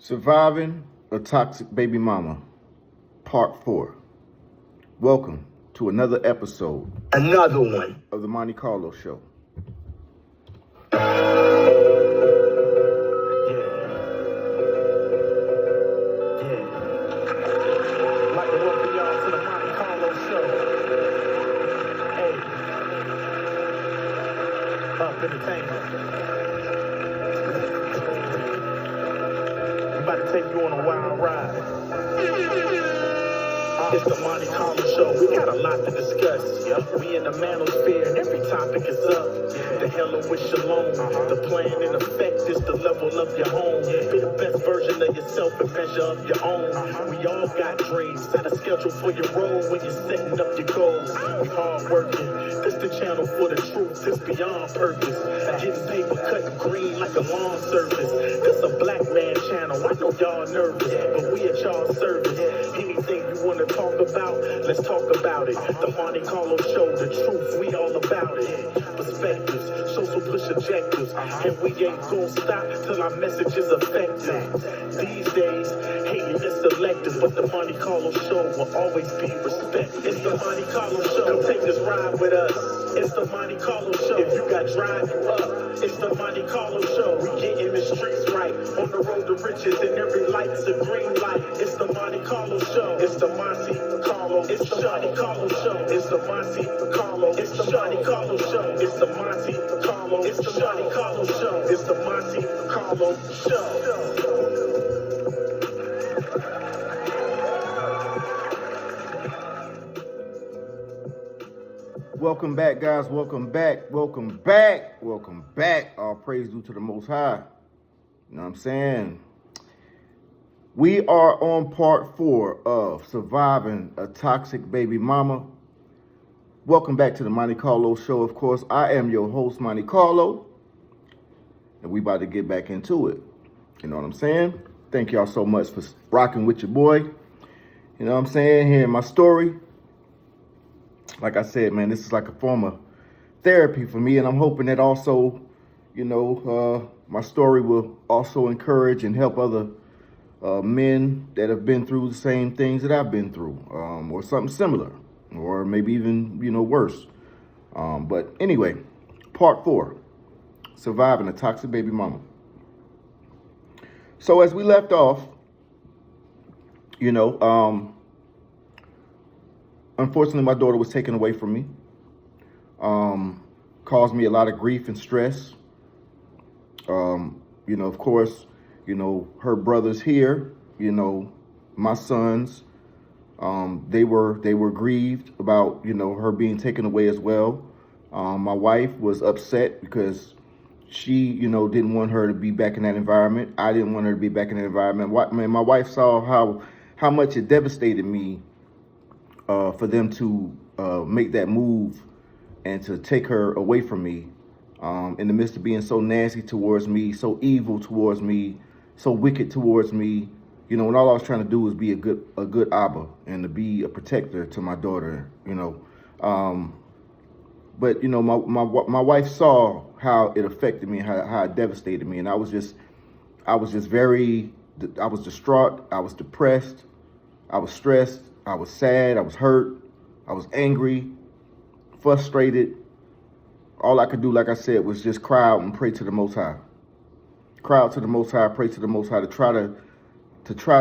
Surviving a Toxic Baby Mama, Part 4. Welcome to another episode. Another one. Of the Monte Carlo Show. Like to welcome y'all to the Monte Carlo Show. Hey. Up Entertainment. I'm about to take you on a wild ride. It's the Monte Carlo Show. We got a lot to discuss. We in the manosphere and every topic is up. The hell of with Shalom. The plan and effect is the level of your home. Be the best version of yourself and measure up your own. We all got dreams. Set a schedule for your role when you're setting up your goals. We hard working. This the channel for the truth. It's beyond purpose. Getting paper cutting green like a lawn service. This a black man channel. I know y'all nervous, but we at y'all service. Anything you want to talk about, let's talk about it. The Monte Carlo Show, the truth, we all about it. Perspectives, social push objectives, and we ain't gonna stop till our message is effective. These days, hating is selective, but the Monte Carlo Show will always be respected. It's the Monte Carlo Show. Come take this ride with us. It's the Monte Carlo Show. If you got drive, you up. It's the Monte Carlo Show. We getting the streets right, on the road to riches, and every light's a green light. It's the Monte Carlo Show. It's the Monte Carlo. It's the Monte Carlo Show. It's the Monte Carlo. It's the Monte Carlo Show. It's the Monte Carlo. It's the Monte Carlo Show. It's the Monte Carlo Show. Welcome back, guys. Welcome back. Welcome back. Welcome back. All praise due to the Most High. You know what I'm saying? We are on part 4 of Surviving a Toxic Baby Mama. Welcome back to the Monte Carlo Show. Of course, I am your host, Monte Carlo. And we about to get back into it. You know what I'm saying? Thank y'all so much for rocking with your boy. You know what I'm saying? Hearing my story. Like I said, man, this is like a form of therapy for me. And I'm hoping that also, my story will also encourage and help other men that have been through the same things that I've been through, or something similar, or maybe even, worse. But anyway, part 4, Surviving a Toxic Baby Mama. So as we left off, unfortunately, my daughter was taken away from me. Caused me a lot of grief and stress. Of course, her brothers here, my sons, they were grieved about, her being taken away as well. My wife was upset because she, didn't want her to be back in that environment. I didn't want her to be back in that environment. My wife saw how much it devastated me for them to make that move and to take her away from me in the midst of being so nasty towards me, so evil towards me, so wicked towards me, when all I was trying to do was be a good Abba and to be a protector to my daughter, But my wife saw how it affected me, how it devastated me, and I was distraught, I was depressed, I was stressed, I was sad, I was hurt, I was angry, frustrated. All I could do, like I said, was just cry out and pray to the Most High. Cry out to the Most High, pray to the Most High to try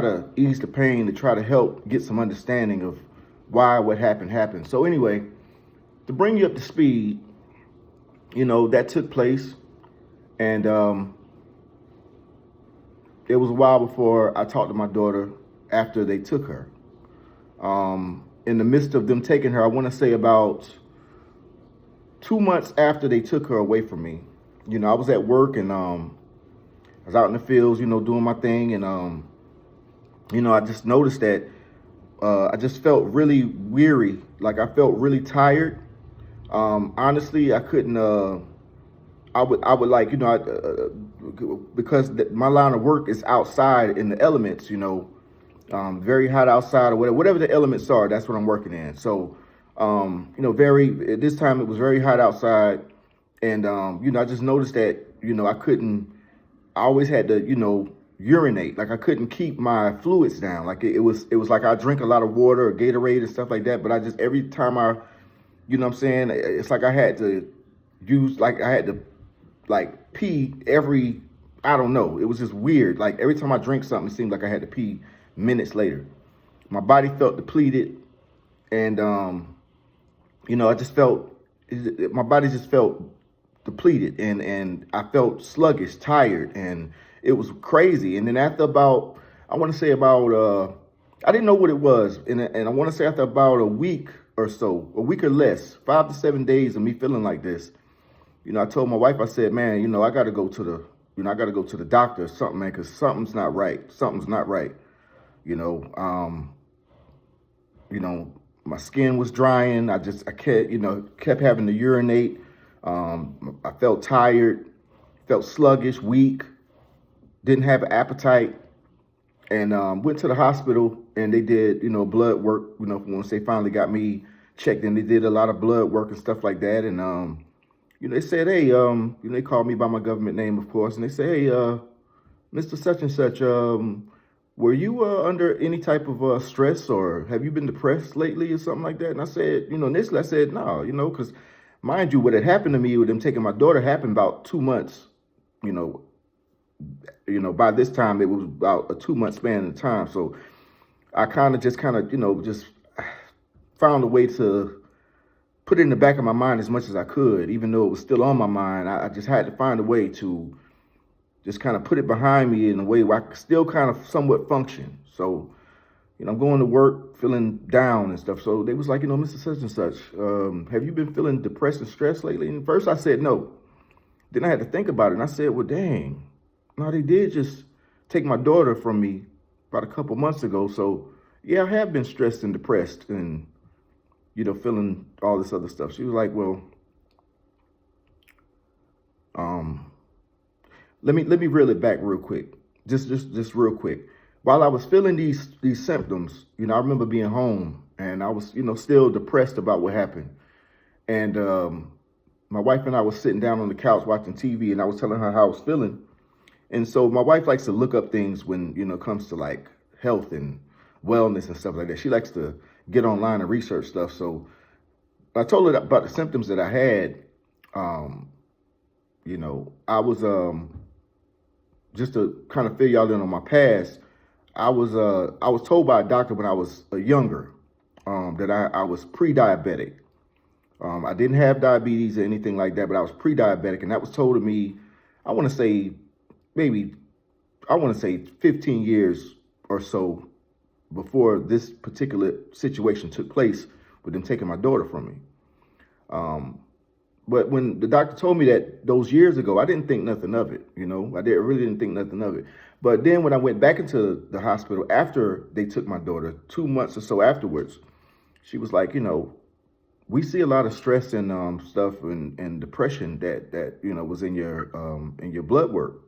to ease the pain, to try to help get some understanding of why what happened. So anyway, to bring you up to speed, that took place, and it was a while before I talked to my daughter after they took her. In the midst of them taking her, I want to say about 2 months after they took her away from me, I was at work and I was out in the fields, doing my thing. And, I just noticed that I just felt really weary. Like I felt really tired. Honestly, I couldn't, I would like, because my line of work is outside in the elements, very hot outside or whatever the elements are, that's what I'm working in. So, at this time it was very hot outside, and, I just noticed that, I always had to, urinate. Like I couldn't keep my fluids down. Like it was like I drink a lot of water or Gatorade and stuff like that. But I just, every time I, you know what I'm saying? It's like I had to like pee every, I don't know. It was just weird. Like every time I drink something, it seemed like I had to pee minutes later. My body felt depleted. And, I just felt, my body just felt depleted, and I felt sluggish, tired, and it was crazy. And then after about, I want to say about, I didn't know what it was. And I want to say after about a week or so, a week or less, 5 to 7 days of me feeling like this, I told my wife, I said, man, I got to go to the doctor or something, man, because something's not right. Something's not right. You know, um, my skin was drying. I kept having to urinate. I felt tired, felt sluggish, weak, didn't have an appetite, and went to the hospital, and they did, blood work. Once they finally got me checked in, they did a lot of blood work and stuff like that. And they said, hey, they called me by my government name, of course, and they said, hey, Mr. Such and Such, were you under any type of stress, or have you been depressed lately or something like that? And I said, initially I said, no, because mind you, what had happened to me with them taking my daughter happened about 2 months. You know, by this time it was about a 2 month span of time. So I just found a way to put it in the back of my mind as much as I could, even though it was still on my mind. I just had to find a way to just kind of put it behind me in a way where I could still kind of somewhat function. So, I'm going to work feeling down and stuff. So they was like, Mr. Such and Such, have you been feeling depressed and stressed lately? And first I said no. Then I had to think about it, and I said, well, dang, no, they did just take my daughter from me about a couple months ago. So yeah, I have been stressed and depressed and, feeling all this other stuff. She was like, well, let me reel it back real quick. Just real quick. While I was feeling these symptoms, I remember being home, and I was, still depressed about what happened. And my wife and I was sitting down on the couch watching TV, and I was telling her how I was feeling. And so my wife likes to look up things when, it comes to like health and wellness and stuff like that. She likes to get online and research stuff. So I told her about the symptoms that I had. I was, just to kind of fill y'all in on my past, I was told by a doctor when I was younger that I was pre-diabetic. I didn't have diabetes or anything like that, but I was pre-diabetic, and that was told to me, I want to say 15 years or so before this particular situation took place with them taking my daughter from me. But when the doctor told me that those years ago, I didn't think nothing of it. I really didn't think nothing of it. But then when I went back into the hospital after they took my daughter, 2 months or so afterwards, she was like, we see a lot of stress and stuff and depression that was in your blood work.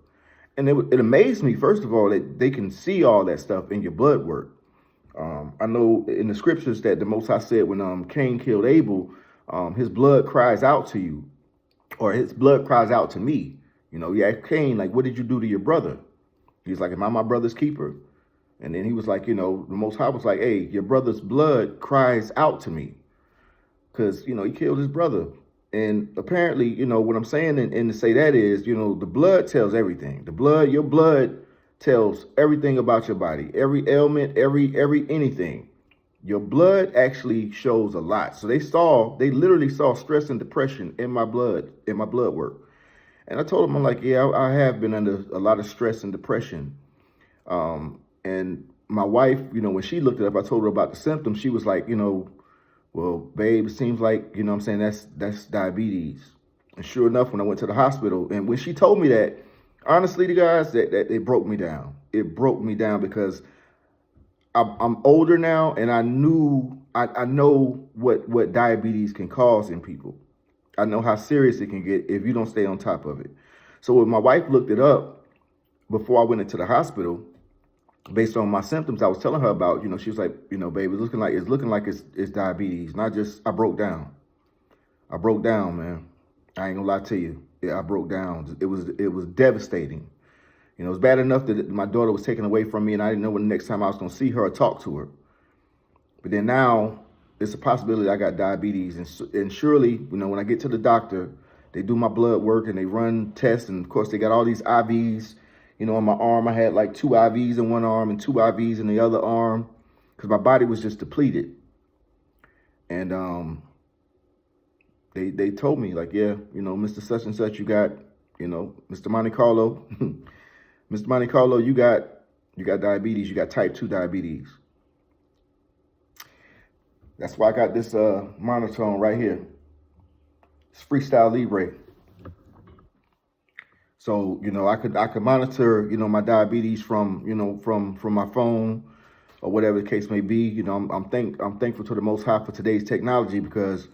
And it amazed me, first of all, that they can see all that stuff in your blood work. I know in the scriptures that the Most High said when Cain killed Abel, his blood cries out to you, or his blood cries out to me. He asked Cain, like, what did you do to your brother? He's like, am I my brother's keeper? And then he was like, the Most High was like, hey, your brother's blood cries out to me. Because, he killed his brother. And apparently, what I'm saying and to say that is, the blood tells everything. Your blood tells everything about your body, every ailment, every anything. Your blood actually shows a lot. So they literally saw stress and depression in my blood work. And I told them, I'm like, yeah, I have been under a lot of stress and depression. And my wife, when she looked it up, I told her about the symptoms. She was like, well, babe, it seems like, I'm saying that's diabetes. And sure enough, when I went to the hospital, and when she told me that, honestly, the guys, that it broke me down. It broke me down because I'm older now, and I know what diabetes can cause in people. I know how serious it can get if you don't stay on top of it. So when my wife looked it up before I went into the hospital, based on my symptoms, I was telling her about, she was like, babe, it's looking like it's diabetes. And I broke down. I broke down, man. I ain't gonna lie to you. Yeah, I broke down. It was devastating. You know, it's bad enough that my daughter was taken away from me and I didn't know when the next time I was going to see her or talk to her. But then now it's a possibility I got diabetes. And surely, you know, when I get to the doctor, they do my blood work and they run tests. And of course, they got all these IVs. You know, on my arm, I had like 2 IVs in one arm and 2 IVs in the other arm because my body was just depleted. And they told me, like, yeah, you know, Mr. Such and Such, you got, you know, Mr. Monte Carlo, Mr. Monte Carlo, you got diabetes. You got type 2 diabetes. That's why I got this monitor on right here. It's Freestyle Libre. So, you know, I could monitor, you know, my diabetes from, you know, from my phone or whatever the case may be. You know, I'm thankful to the Most High for today's technology because,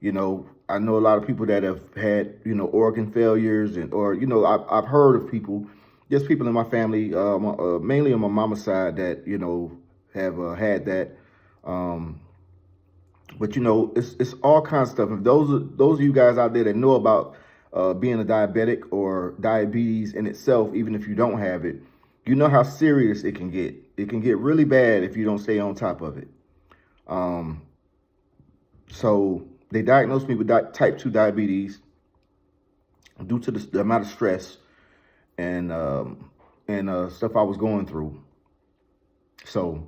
you know, I know a lot of people that have had, you know, organ failures or, you know, I've heard of people, there's people in my family, mainly on my mama's side that, you know, have had that. But you know, it's all kinds of stuff. If those of you guys out there that know about being a diabetic or diabetes in itself, even if you don't have it, you know how serious it can get. It can get really bad if you don't stay on top of it. So they diagnosed me with type 2 diabetes due to the amount of stress and stuff I was going through. So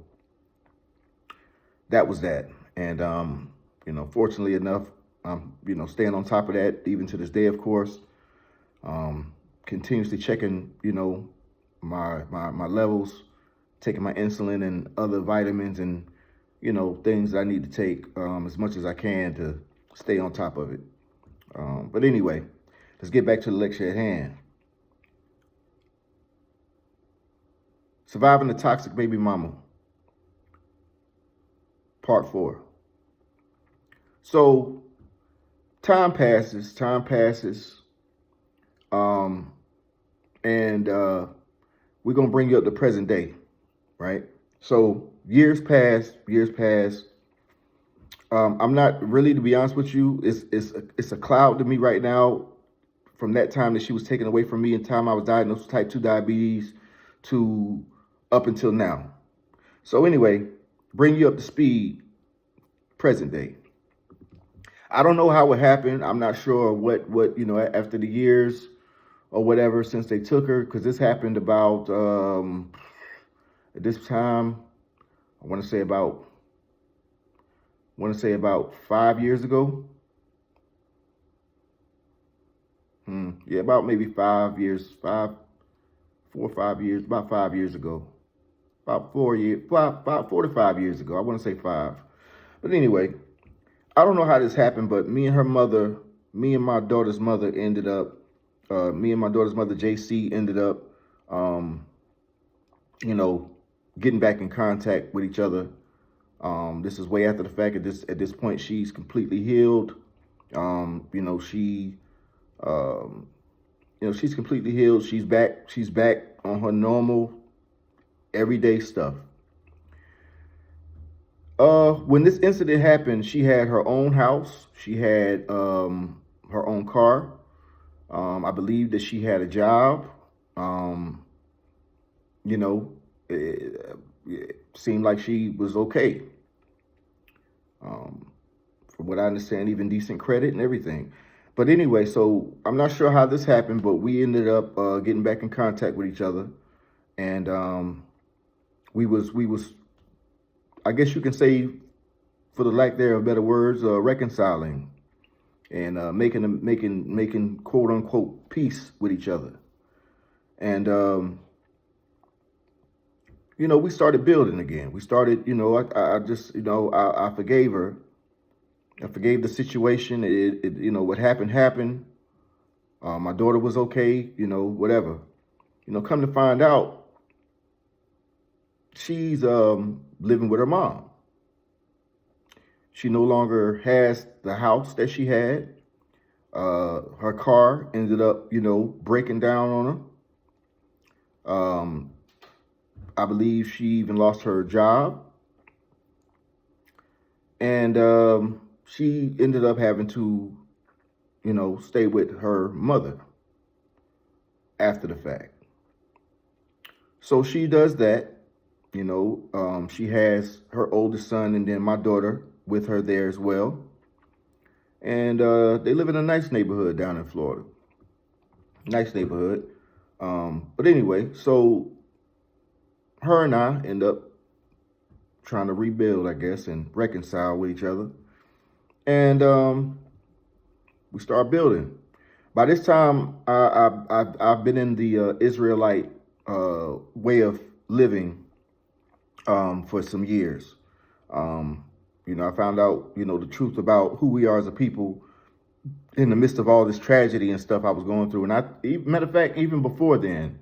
that was that. And, you know, fortunately enough, I'm, you know, staying on top of that even to this day, of course, continuously checking, you know, my levels, taking my insulin and other vitamins and, you know, things that I need to take as much as I can to stay on top of it. But anyway, let's get back to the lecture at hand. Surviving the Toxic Baby Mama, Part 4. So time passes, and we're going to bring you up to present day, right? So years pass. I'm not really, to be honest with you, it's a cloud to me right now from that time that she was taken away from me and time I was diagnosed with type 2 diabetes to up until now. So anyway, bring you up to speed, present day. I don't know how it happened. I'm not sure what you know, after the years or whatever since they took her, because this happened about at this time, I want to say about 5 years ago. Yeah, about maybe 5 years, 4 or 5 years, about 5 years ago. About 4 years, about 4 to 5 years ago. I want to say 5. But anyway, I don't know how this happened, but me and my daughter's mother ended up, me and my daughter's mother, JC, ended up, you know, getting back in contact with each other. This is way after the fact. At this point, she's completely healed. You know, she's completely healed. She's back on her normal, everyday stuff. When this incident happened, she had her own house. She had her own car. I believe that she had a job. You know, it seemed like she was okay. From what I understand, even decent credit and everything. But anyway, so I'm not sure how this happened, but we ended up getting back in contact with each other, and we was, I guess you can say, for the lack there of better words, reconciling and making quote unquote peace with each other. And you know, we started building again. We started, you know, I just, you know, I forgave her. I forgave the situation. It you know, what happened. My daughter was okay, you know, whatever. You know, come to find out, she's living with her mom. She no longer has the house that she had. Her car ended up, you know, breaking down on her. I believe she even lost her job. And she ended up having to, you know, stay with her mother after the fact. So she does that. She has her oldest son and then my daughter with her there as well. And they live in a nice neighborhood down in Florida. Nice neighborhood. But anyway, so her and I end up trying to rebuild, I guess, and reconcile with each other. And we start building. By this time, I've been in the Israelite way of living for some years. I found out, the truth about who we are as a people in the midst of all this tragedy and stuff I was going through. And matter of fact, even before then,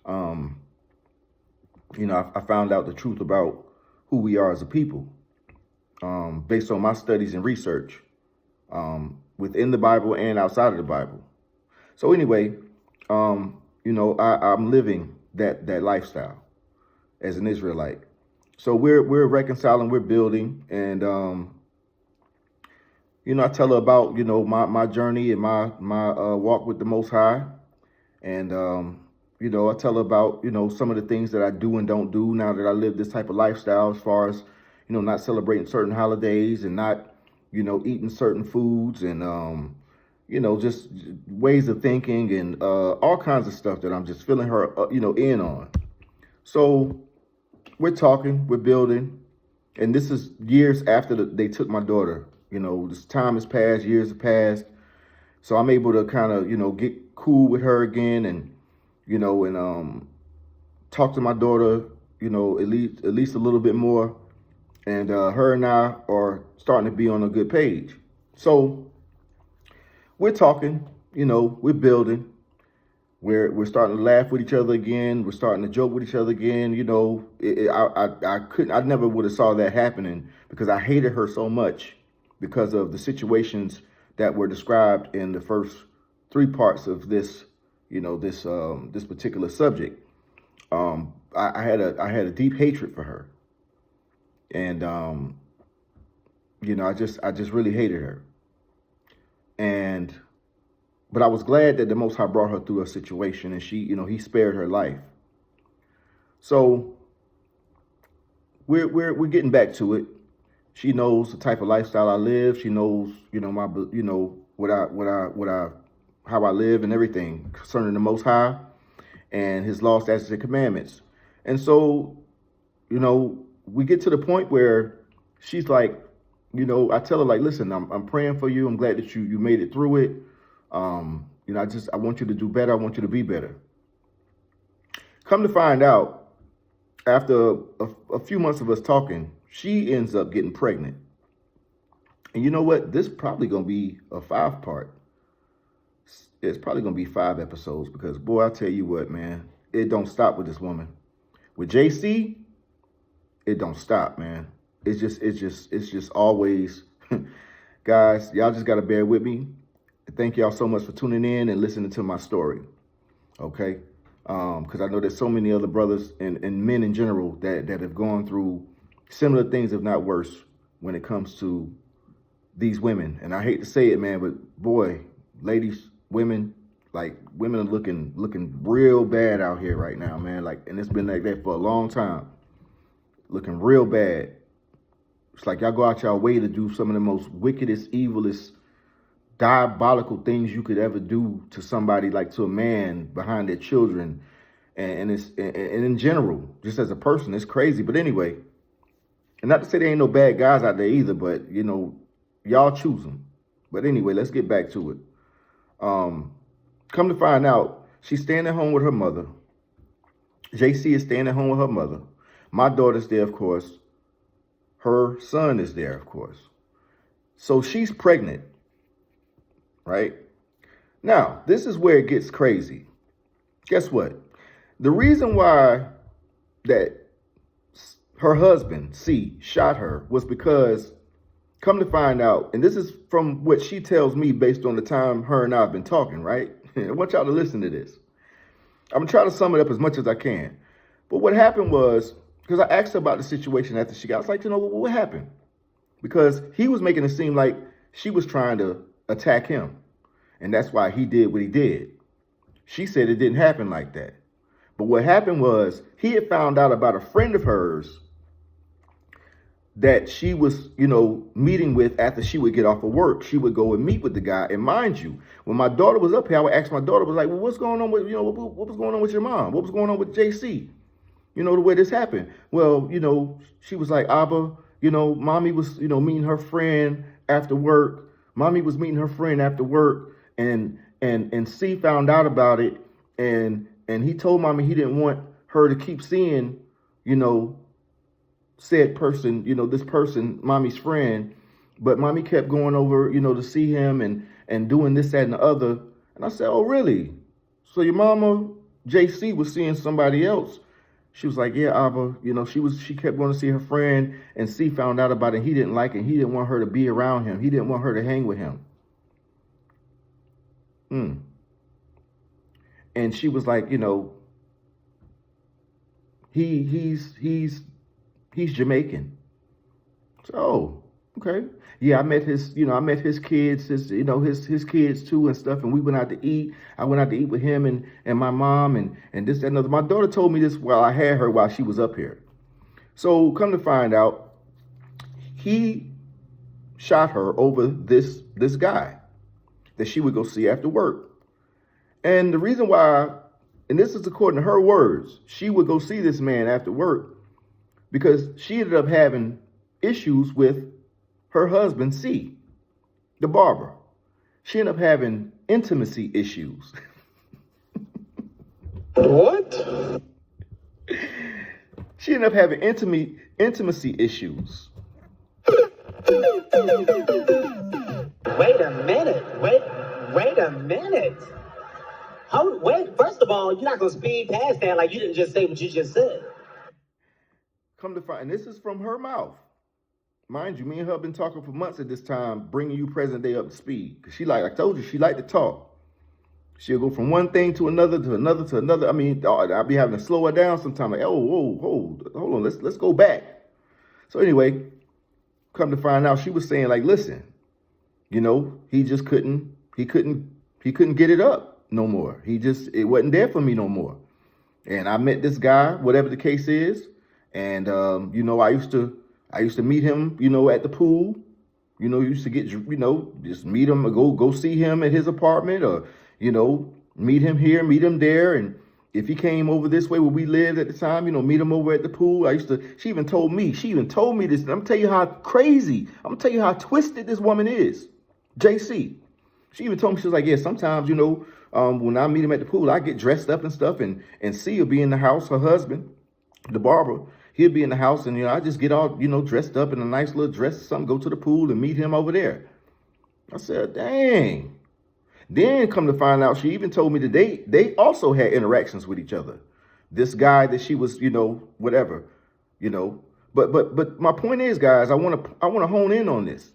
I found out the truth about who we are as a people based on my studies and research within the Bible and outside of the Bible. So anyway, I'm living that lifestyle as an Israelite. So we're reconciling, we're building, and I tell her about my journey and my walk with the Most High, and I tell her about some of the things that I do and don't do now that I live this type of lifestyle, as far as not celebrating certain holidays and not eating certain foods and just ways of thinking and all kinds of stuff that I'm just filling her in on. So we're talking, we're building, and this is years after they took my daughter. This time has passed, years have passed, so I'm able to kind of get cool with her again, and talk to my daughter at least a little bit more, and her and I are starting to be on a good page. So we're talking, we're building. We're starting to laugh with each other again. We're starting to joke with each other again. I never would have saw that happening because I hated her so much because of the situations that were described in the first 3 parts of this, this particular subject. I had a deep hatred for her, and I just really hated her, but I was glad that the Most High brought her through a situation, and he spared her life. So we're getting back to it. She knows the type of lifestyle I live. She knows, my, how I live and everything concerning the Most High and His laws, statutes, and commandments. And so, we get to the point where she's like, I tell her, like, listen, I'm praying for you. I'm glad that you made it through it. I want you to do better. I want you to be better. Come to find out, after a few months of us talking, she ends up getting pregnant. And you know what? This is probably going to be a 5-part. It's probably going to be 5 episodes because, boy, I tell you what, man, it don't stop with this woman. With JC, it don't stop, man. It's just always, guys, y'all just got to bear with me. Thank y'all so much for tuning in and listening to my story. Okay? Because I know there's so many other brothers and men in general that have gone through similar things, if not worse, when it comes to these women. And I hate to say it, man, but boy, ladies, women are looking real bad out here right now, man. And it's been like that for a long time. Looking real bad. It's like y'all go out y'all way to do some of the most wickedest, evilest, diabolical things you could ever do to somebody, like to a man behind their children, and in general, just as a person, it's crazy. But anyway, and not to say there ain't no bad guys out there either, but y'all choose them. But anyway, let's get back to it. Come to find out, she's staying at home with her mother. JC is staying at home with her mother. My daughter's there, of course. Her son is there, of course. So she's pregnant. Right? Now, this is where it gets crazy. Guess what? The reason why that her husband, C, shot her was because, come to find out, and this is from what she tells me based on the time her and I have been talking, right? I want y'all to listen to this. I'm going to try to sum it up as much as I can. But what happened was, because I asked her about the situation after she got, I was like, what happened? Because he was making it seem like she was trying to attack him. And that's why he did what he did. She said it didn't happen like that. But what happened was he had found out about a friend of hers that she was, meeting with after she would get off of work. She would go and meet with the guy. And mind you, when my daughter was up here, I would ask my daughter, was like, well, what's going on with, what was going on with your mom? What was going on with JC? The way this happened. Well, she was like, Abba, mommy was, meeting her friend after work. Mommy was meeting her friend after work, and C found out about it, and he told mommy he didn't want her to keep seeing, said person, this person, mommy's friend, but mommy kept going over, to see him and doing this, that, and the other. And I said, oh, really? So your mama, JC, was seeing somebody else? She was like, yeah, Abba, she kept going to see her friend, and C found out about it. He didn't like it. He didn't want her to be around him. He didn't want her to hang with him. And she was like, he's Jamaican. So, oh, okay. Yeah, I met his kids, his kids too and stuff. And we went out to eat. I went out to eat with him and my mom and this, that, and other. My daughter told me this while I had her while she was up here. So come to find out, he shot her over this guy that she would go see after work. And the reason why, and this is according to her words, she would go see this man after work because she ended up having issues with her husband, C, the barber. She ended up having intimacy issues. What? She ended up having intimacy issues. Wait a minute. Wait a minute. Wait, first of all, you're not going to speed past that like you didn't just say what you just said. Come to find, and this is from her mouth. Mind you, me and her have been talking for months at this time, bringing you present day up to speed. Because I told you, she liked to talk. She'll go from one thing to another, to another, to another. I mean, I'll be having to slow her down sometimes. Like, hold on, let's go back. So anyway, come to find out, she was saying like, listen, he just couldn't get it up no more. It wasn't there for me no more. And I met this guy, whatever the case is, and I used to meet him, at the pool. Used to get, just meet him, go see him at his apartment, or meet him here, meet him there, and if he came over this way where we lived at the time, meet him over at the pool. She even told me this, and I'm gonna tell you how crazy, I'm gonna tell you how twisted this woman is, JC. She even told me, she was like, yeah, sometimes, when I meet him at the pool, I get dressed up and stuff, and C will be in the house, her husband, the barber, he'll be in the house, and, I just get all, dressed up in a nice little dress or something, go to the pool and meet him over there. I said, dang. Then come to find out, she even told me that they also had interactions with each other. This guy that she was, whatever, But my point is, guys, I want to hone in on this.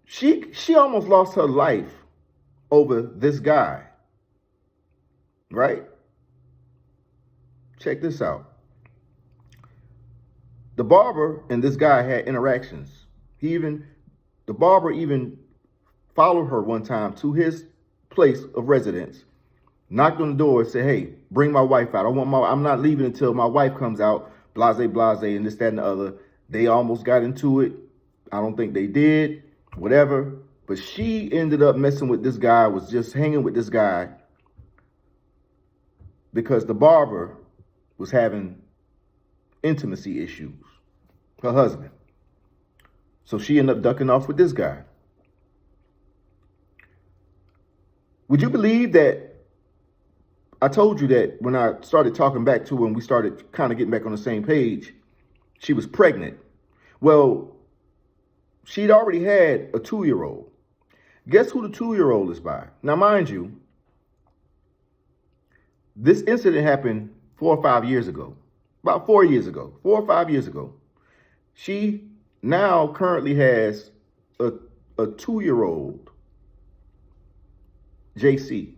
She almost lost her life over this guy, right? Check this out. The barber and this guy had interactions. The barber even followed her one time to his place of residence, knocked on the door and said, hey, bring my wife out. I'm not leaving until my wife comes out, blase, and this, that, and the other. They almost got into it. I don't think they did, whatever. But she ended up messing with this guy, was just hanging with this guy because the barber was having intimacy issues, her husband. So she ended up ducking off with this guy. Would you believe that I told you that when I started talking back to her and we started kind of getting back on the same page, she was pregnant? Well, she'd already had a 2-year-old. Guess who the 2-year-old is by? Now, mind you, this incident happened 4 or 5 years ago, about 4 years ago, 4 or 5 years ago. She now currently has a 2-year-old, JC.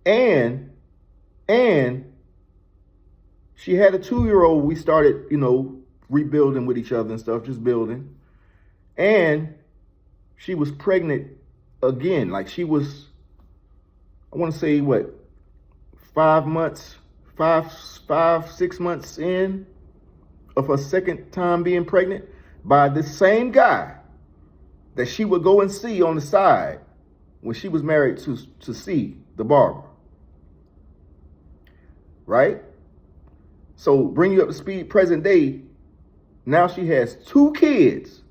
And she had a 2-year-old. We started, rebuilding with each other and stuff, just building. And she was pregnant again. Like she was I want to say what, 6 months in of her second time being pregnant by the same guy that she would go and see on the side when she was married to C, the barber. Right? So bring you up to speed, present day, now she has 2 kids.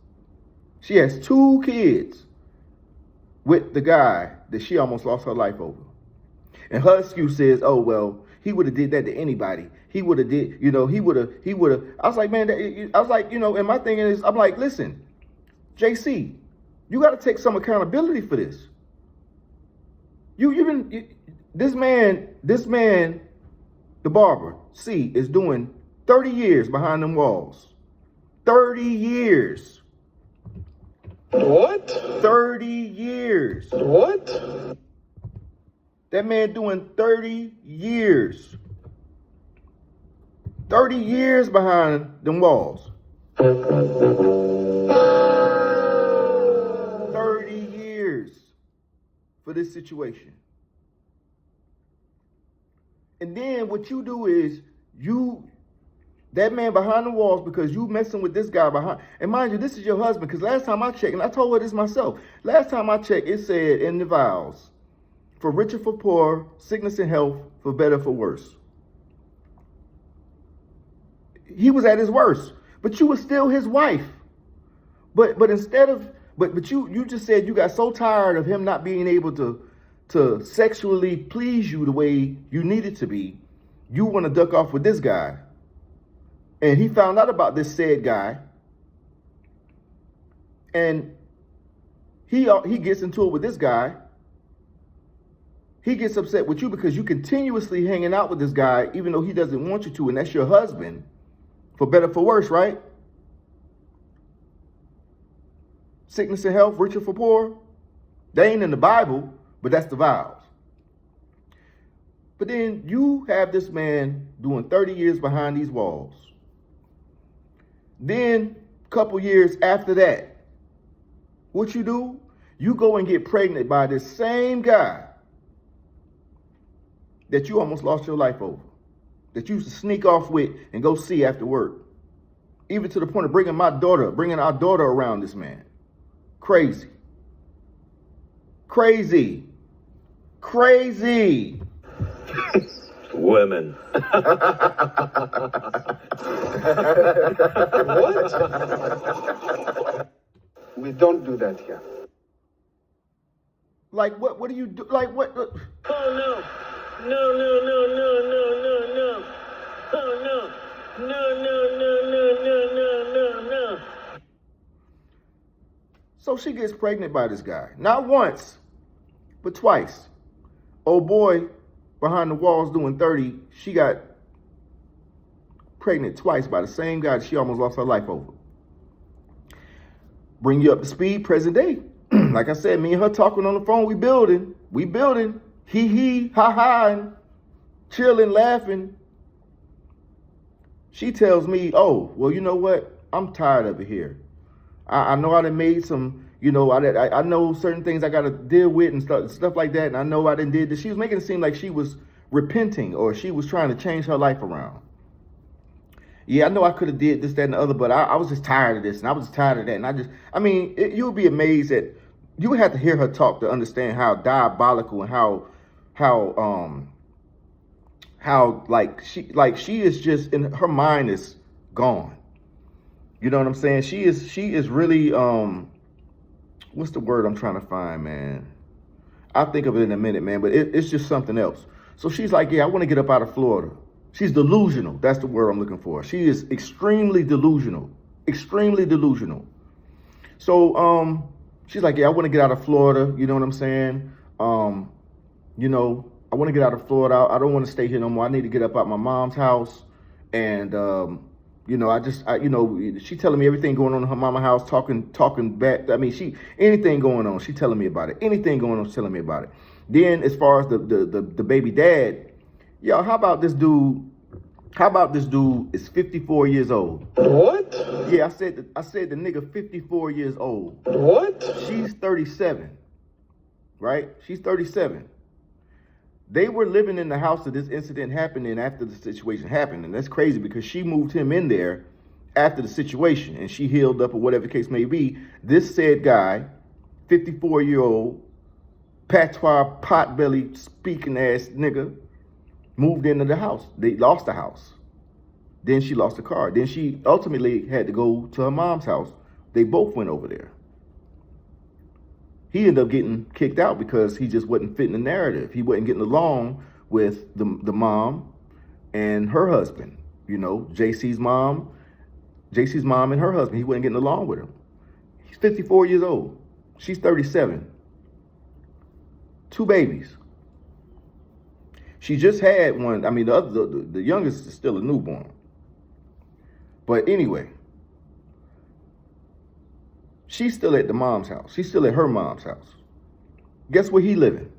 She has 2 kids with the guy that she almost lost her life over. And her excuse is, oh, well, he would have did that to anybody. He would have did, he would have. I was like, man, and my thing is, I'm like, listen, JC, you got to take some accountability for this. This man, the barber, C, is doing 30 years behind them walls. 30 years. What? 30 years. What? That man doing 30 years. 30 years behind them walls. 30 years for this situation. And then what you do is that man behind the walls, because you messing with this guy behind. And mind you, this is your husband, because last time I checked, and I told her this myself, last time I checked, it said in the vows, for richer, for poor, sickness and health, for better, for worse. He was at his worst, but you were still his wife. But instead of, but you just said you got so tired of him not being able to sexually please you the way you needed to be, you want to duck off with this guy. And he found out about this said guy, and he gets into it with this guy. He gets upset with you because you continuously hanging out with this guy, even though he doesn't want you to, and that's your husband, for better, for worse, right? Sickness and health, richer for poor. They ain't in the Bible, but that's the vows. But then you have this man doing 30 years behind these walls. Then, a couple years after that, what you do? You go and get pregnant by this same guy that you almost lost your life over, that you used to sneak off with and go see after work, even to the point of bringing our daughter around this man. Crazy. Crazy. Crazy. Women. What? We don't do that here. Like, what do you do? Like, what? Oh, no. No, no, no, no, no, no, no. Oh, no. No, no, no, no, no, no, no, no. So she gets pregnant by this guy. Not once, but twice. Old boy behind the walls doing 30, she got pregnant twice by the same guy that she almost lost her life over. Bring you up to speed, present day. Like I said, me and her talking on the phone, we building, hee, ha, and chilling, laughing. She tells me, oh, well, you know what? I'm tired of it here. I know I done made some, I know certain things I got to deal with and stuff like that. And I know I done did this. She was making it seem like she was repenting or she was trying to change her life around. Yeah, I know I could have did this, that, and the other, but I was just tired of this and I was just tired of that. And you'll be amazed that you would have to hear her talk to understand how diabolical and how she is just, in her mind is gone. You know what I'm saying? She is really, what's the word I'm trying to find, man? I'll think of it in a minute, man, but it's just something else. So she's like, yeah, I want to get up out of Florida. She's delusional. That's the word I'm looking for. She is extremely delusional. Extremely delusional. So she's like, yeah, I want to get out of Florida. You know what I'm saying? I want to get out of Florida. I don't want to stay here no more. I need to get up out my mom's house. And, she telling me everything going on in her mama's house, talking back. I mean, anything going on, she telling me about it. Anything going on, she's telling me about it. Then as far as the baby dad, yo, how about this dude is 54 years old? What? Yeah, I said the nigga 54 years old. What? She's 37, right? She's 37. They were living in the house that this incident happened in after the situation happened. And that's crazy because she moved him in there after the situation and she healed up or whatever the case may be. This said guy, 54-year-old, patois, pot-belly, speaking ass nigga, moved into the house. They lost the house. Then she lost the car. Then she ultimately had to go to her mom's house. They both went over there. He ended up getting kicked out because he just wasn't fitting the narrative. He wasn't getting along with the mom and her husband. You know, JC's mom and her husband. He wasn't getting along with him. He's 54 years old. She's 37. 2 babies. She just had one. I mean, the youngest is still a newborn. But anyway, she's still at the mom's house. She's still at her mom's house. Guess where he living?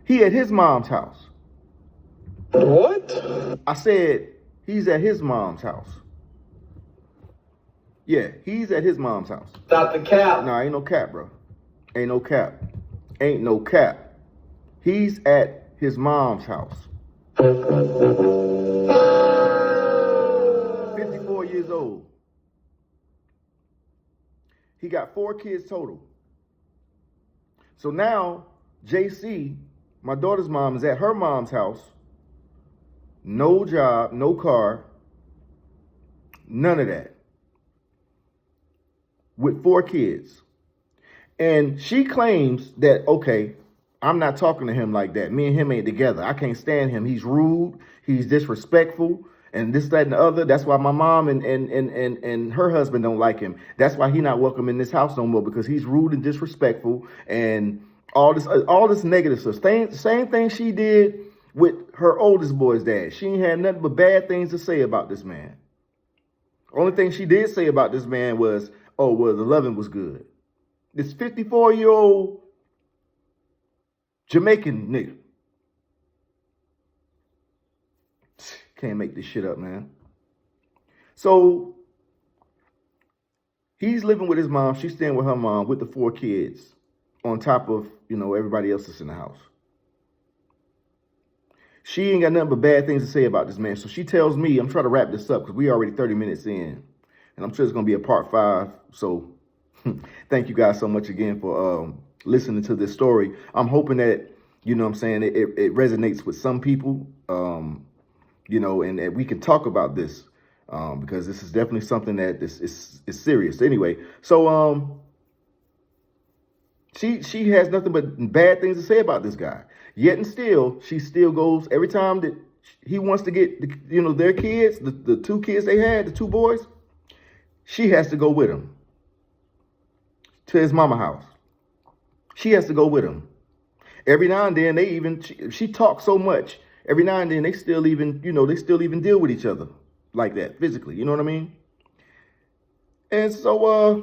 He at his mom's house. What? I said he's at his mom's house. Yeah, he's at his mom's house. Stop the cap. Nah, ain't no cap, bro. Ain't no cap. Ain't no cap. He's at his mom's house. 54 years old. He got 4 kids total. So now, JC, my daughter's mom, is at her mom's house. No job, no car, none of that. With 4 kids. And she claims that, okay, I'm not talking to him like that. Me and him ain't together. I can't stand him. He's rude. He's disrespectful. And this, that, and the other. That's why my mom and her husband don't like him. That's why he not welcome in this house no more, because he's rude and disrespectful and all this negative stuff. Same thing she did with her oldest boy's dad. She ain't had nothing but bad things to say about this man. Only thing she did say about this man was, oh, well, the loving was good. This 54-year-old Jamaican nigga. Can't make this shit up, man. So he's living with his mom. She's staying with her mom with the 4 kids on top of, everybody else that's in the house. She ain't got nothing but bad things to say about this man. So she tells me, I'm trying to wrap this up because we already 30 minutes in. And I'm sure it's going to be a part 5. So thank you guys so much again for listening to this story. I'm hoping that, it resonates with some people, and that we can talk about this because this is definitely something that is serious. Anyway, so she has nothing but bad things to say about this guy. Yet and still, she still goes every time that he wants to get, their kids, the 2 kids they had, the 2 boys, she has to go with him to his mama house. She has to go with him. Every now and then she talks so much. Every now and then they still even deal with each other like that physically. You know what I mean? And so I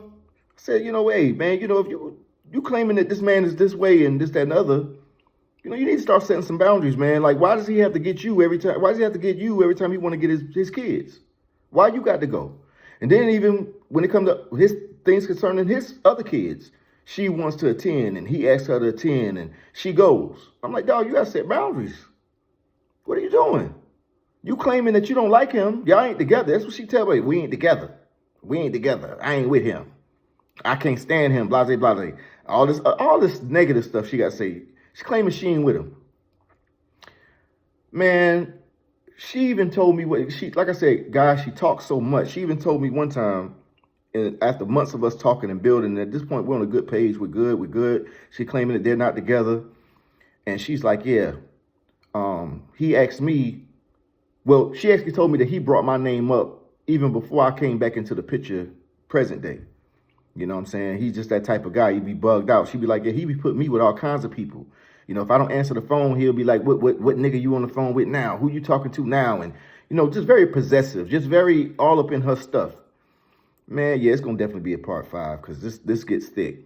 said, hey, man, if you claiming that this man is this way and this, that, and the other, you need to start setting some boundaries, man. Like, why does he have to get you every time? Why does he have to get you every time he want to get his kids? Why you got to go? And then even when it comes to his things concerning his other kids, she wants to attend and he asks her to attend and she goes. I'm like, dog, you got to set boundaries. What are you doing? You claiming that you don't like him. Y'all ain't together. That's what she tell me. We ain't together. We ain't together. I ain't with him. I can't stand him. Blase, blase. All this negative stuff she got to say. She claiming she ain't with him. Man, she even told me like I said, guys, she talks so much. She even told me one time, and after months of us talking and building, at this point, we're on a good page. We're good. She claiming that they're not together. And she's like, yeah. He asked me, well, she actually told me that he brought my name up even before I came back into the picture present day. You know what I'm saying? He's just that type of guy. He'd be bugged out. She'd be like, yeah, he be putting me with all kinds of people. If I don't answer the phone, he'll be like, what nigga you on the phone with now? Who you talking to now? And, just very possessive, just very all up in her stuff. Man, yeah, it's going to definitely be a part 5 because this gets thick.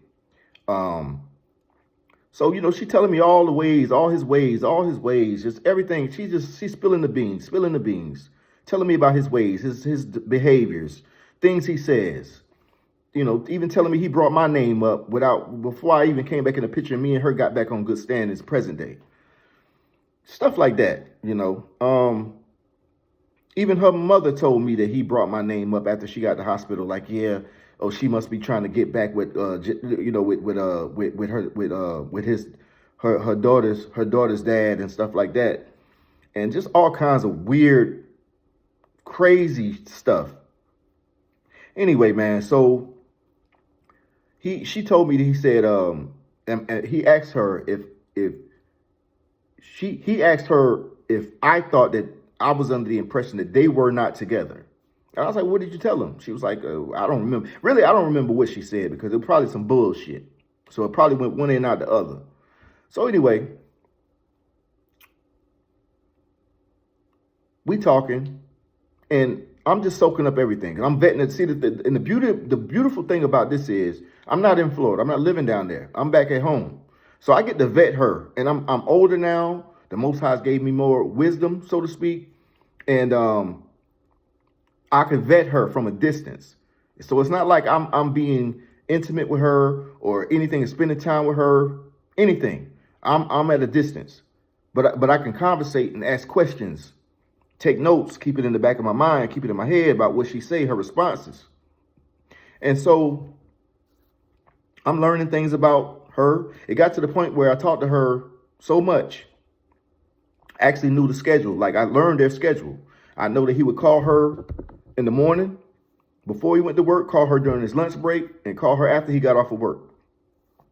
So, she telling me all his ways, just everything. She's spilling the beans, telling me about his ways, his behaviors, things he says. Even telling me he brought my name up before I even came back in the picture and me and her got back on good standings present day. stuff like that, you know. Even her mother told me that he brought my name up after she got to the hospital. Like, yeah, oh, she must be trying to get back with, with his her daughter's dad and stuff like that, and just all kinds of weird, crazy stuff. Anyway, man, so she told me that he said, and he asked her if he asked her if I thought that I was under the impression that they were not together. And I was like, what did you tell him? She was like, I don't remember. Really, I don't remember what she said because it was probably some bullshit. So it probably went one end out the other. So anyway, we talking, and I'm just soaking up everything. And I'm vetting it. See, and the beautiful thing about this is I'm not in Florida. I'm not living down there. I'm back at home. So I get to vet her. And I'm older now. The Most High gave me more wisdom, so to speak. And I can vet her from a distance. So it's not like I'm being intimate with her or anything, spending time with her, anything. I'm at a distance. But I can conversate and ask questions, take notes, keep it in the back of my mind, keep it in my head about what she say, her responses. And so I'm learning things about her. It got to the point where I talked to her so much, I actually knew the schedule. Like, I learned their schedule. I know that he would call her in the morning before he went to work, call her during his lunch break, and call her after he got off of work.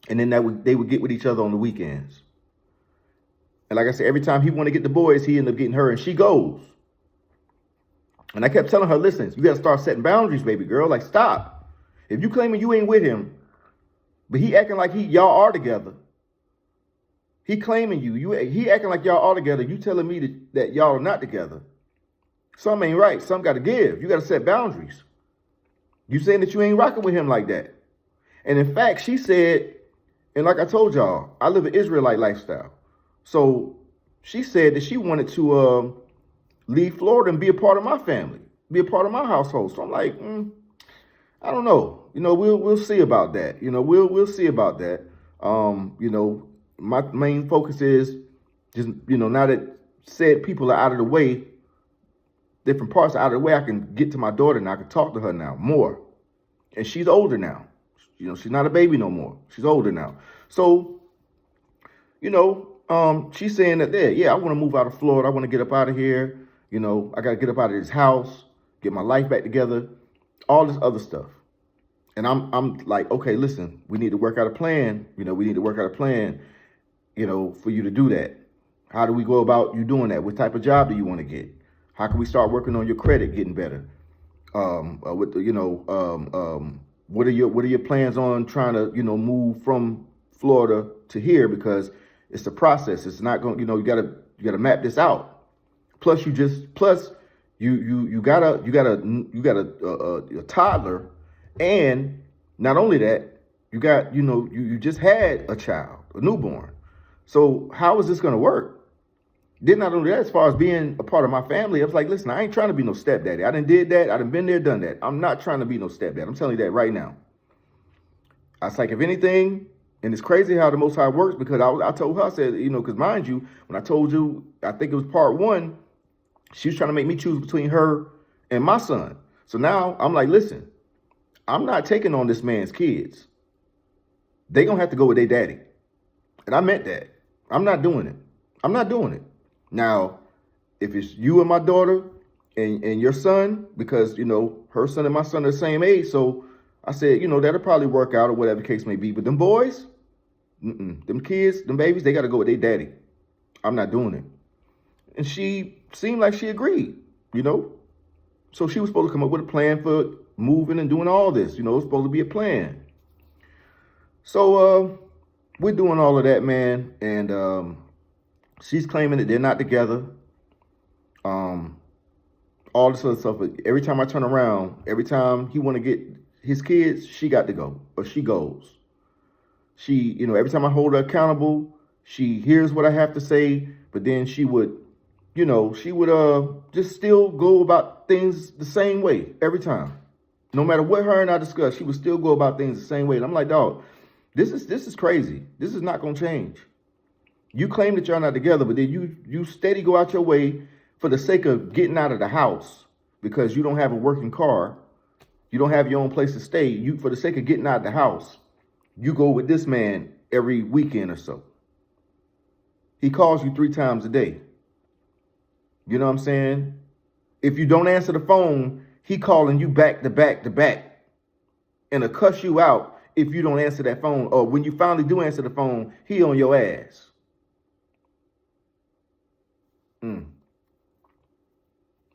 And then they would get with each other on the weekends. And like I said, every time he want to get the boys, he ended up getting her, and she goes. And I kept telling her, listen, you got to start setting boundaries, baby girl. Like, stop. If you claiming you ain't with him, but he acting like y'all are together. He claiming he acting like y'all are together. You telling me that y'all are not together. Something ain't right. Something got to give. You got to set boundaries. You saying that you ain't rocking with him like that. And in fact, she said, and like I told y'all, I live an Israelite lifestyle. So she said that she wanted to leave Florida and be a part of my family, be a part of my household. So I'm like, I don't know. You know, we'll see about that. You know, we'll see about that. You know, my main focus is just, you know, now that said people are out of the way, different parts are out of the way, I can get to my daughter now. I can talk to her now more. And she's older now. You know, she's not a baby no more. She's older now. So, you know, she's saying that I want to move out of Florida. I want to get up out of here. You know, I got to get up out of this house, get my life back together, all this other stuff. And I'm like, okay, listen, we need to work out a plan. You know, we need to work out a plan, you know, for you to do that. How do we go about you doing that? What type of job do you want to get? How can we start working on your credit getting better? What are your plans on trying to, you know, move from Florida to here? Because it's a process. It's not going, you know, you gotta map this out. Plus you got a toddler, and not only that, you just had a child, a newborn. So how is this going to work? Then not only that, as far as being a part of my family, I was like, listen, I ain't trying to be no stepdaddy. I done did that. I done been there, done that. I'm not trying to be no stepdad. I'm telling you that right now. I was like, if anything, and it's crazy how the Most High works, because I told her, I said, you know, because mind you, when I told you, I think it was part 1, she was trying to make me choose between her and my son. So now I'm like, listen, I'm not taking on this man's kids. They gonna have to go with their daddy. And I meant that. I'm not doing it. I'm not doing it. Now, if it's you and my daughter and your son, because, you know, her son and my son are the same age, so I said, you know, that'll probably work out or whatever the case may be. But them boys, them kids, them babies, they got to go with their daddy. I'm not doing it. And she seemed like she agreed, you know. So she was supposed to come up with a plan for moving and doing all this. You know, it was supposed to be a plan. So we're doing all of that, man. And she's claiming that they're not together. All this other stuff. But every time I turn around, every time he want to get his kids, she got to go, or she goes. She, you know, every time I hold her accountable, she hears what I have to say, but then she would, you know, just still go about things the same way every time. No matter what her and I discuss, she would still go about things the same way. And I'm like, dog, this is crazy. This is not going to change. You claim that y'all not together, but then you steady go out your way for the sake of getting out of the house because you don't have a working car. You don't have your own place to stay. You, for the sake of getting out of the house, you go with this man every weekend or so. He calls you 3 times a day. You know what I'm saying? If you don't answer the phone, he calling you back to back to back. And to cuss you out if you don't answer that phone. Or when you finally do answer the phone, he on your ass.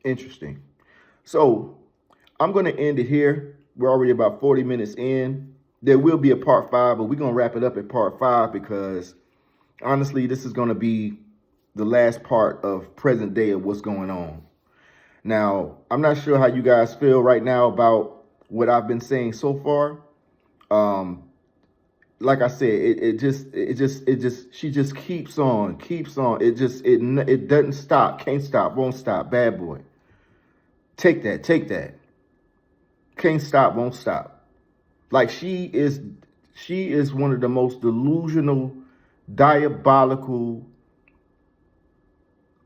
Interesting. So I'm going to end it here. We're already about 40 minutes in. There will be a part 5, but we're going to wrap it up at part 5 because honestly, this is going to be the last part of present day of what's going on. Now, I'm not sure how you guys feel right now about what I've been saying so far. Like I said, she just keeps on. It doesn't stop, can't stop, won't stop. Bad boy. Take that. Can't stop, won't stop. Like she is one of the most delusional, diabolical.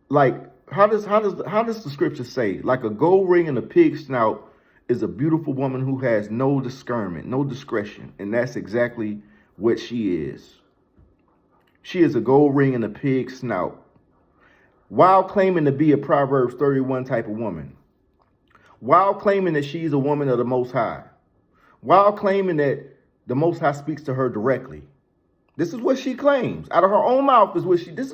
Like how does the scripture say? Like a gold ring and a pig snout is a beautiful woman who has no discernment, no discretion, and that's exactly what she is. She is a gold ring and a pig snout, while claiming to be a Proverbs 31 type of woman, while claiming that she's a woman of the Most High, while claiming that the Most High speaks to her directly. This is what she claims out of her own mouth. This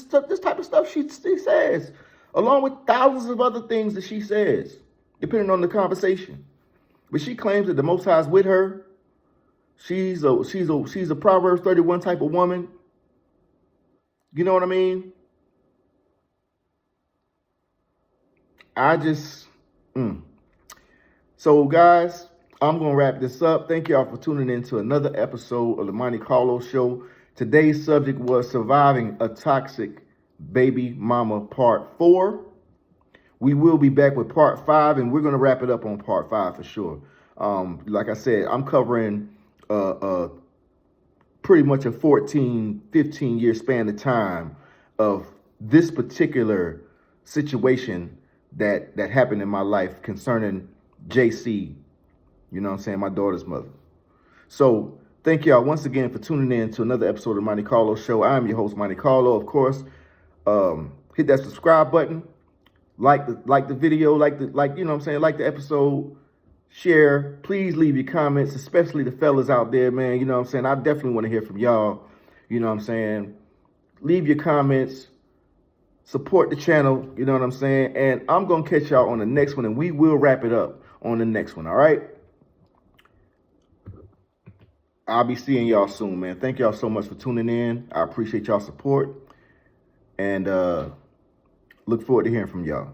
type of stuff she says, along with thousands of other things that she says, depending on the conversation. But she claims that the Most High is with her. She's a Proverbs 31 type of woman. You know what I mean? So guys, I'm going to wrap this up. Thank y'all for tuning in to another episode of the Monte Carlo Show. Today's subject was surviving a toxic baby mama part 4. We will be back with part 5, and we're going to wrap it up on part 5 for sure. Like I said, I'm covering pretty much a 14, 15-year span of time of this particular situation that happened in my life concerning JC. You know what I'm saying? My daughter's mother. So thank y'all once again for tuning in to another episode of the Monte Carlo Show. I am your host, Monte Carlo. Of course, hit that subscribe button, like the video, like you know what I'm saying, like the episode, share. Please leave your comments, especially the fellas out there, man. You know what I'm saying? I definitely want to hear from y'all. You know what I'm saying? Leave your comments. Support the channel. You know what I'm saying? And I'm going to catch y'all on the next one, and we will wrap it up on the next one. All right? I'll be seeing y'all soon, man. Thank y'all so much for tuning in. I appreciate y'all support, and look forward to hearing from y'all.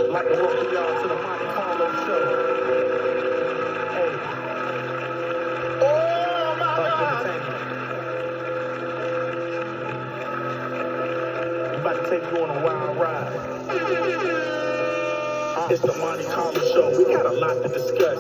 Like to welcome y'all to the Monte Carlo Show. Hey. Oh my God! I'm about to take you on a wild ride. It's the Monte Carlo Show. We got a lot to discuss.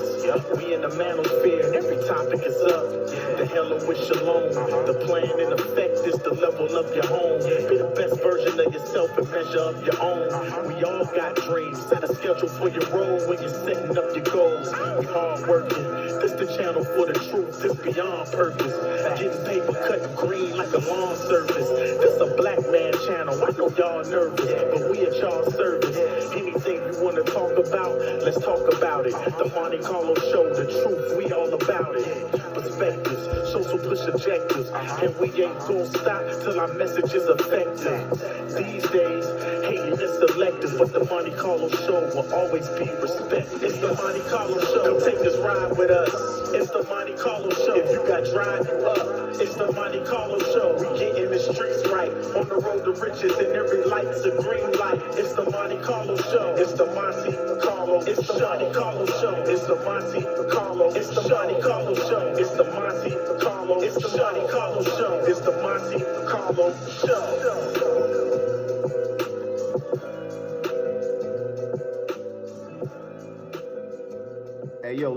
We in the manosphere, and every topic is up. The hello with shalom. The plan in effect is the level of your home. Be the best version of yourself and measure up your own. We all got dreams. Set a schedule for your role when you're setting up your goals. We hard working. This the channel for the truth. This beyond purpose. Getting paper cutting green like a lawn service. This a black man channel. I know y'all nervous, but we at y'all service. Anything you want to talk about, let's talk about it. The Monte Carlo Show, the truth, we all about it. Perspectives, show some push objectives, and we ain't gonna stop till our message is effective. These days, hating is selective, but the Monte Carlo Show will always be respected. It's the Monte Carlo Show. Come take this ride with us. It's the Monte Carlo Show. If you got drive, you up. It's the Monte Carlo Show. We getting the streets right, on the road to riches, and every light's a green light. It's the Monte Carlo Show. It's the Monte Carlo. It's the Monte Carlo Show. It's the Monte Carlo. It's the Monte Carlo Show. It's the Monte Carlo. It's the Monte Carlo Show. It's the Monte Carlo Show.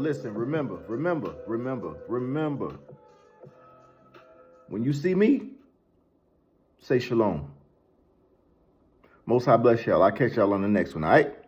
listen, remember. When you see me, say shalom. Most High bless y'all. I'll catch y'all on the next one, all right?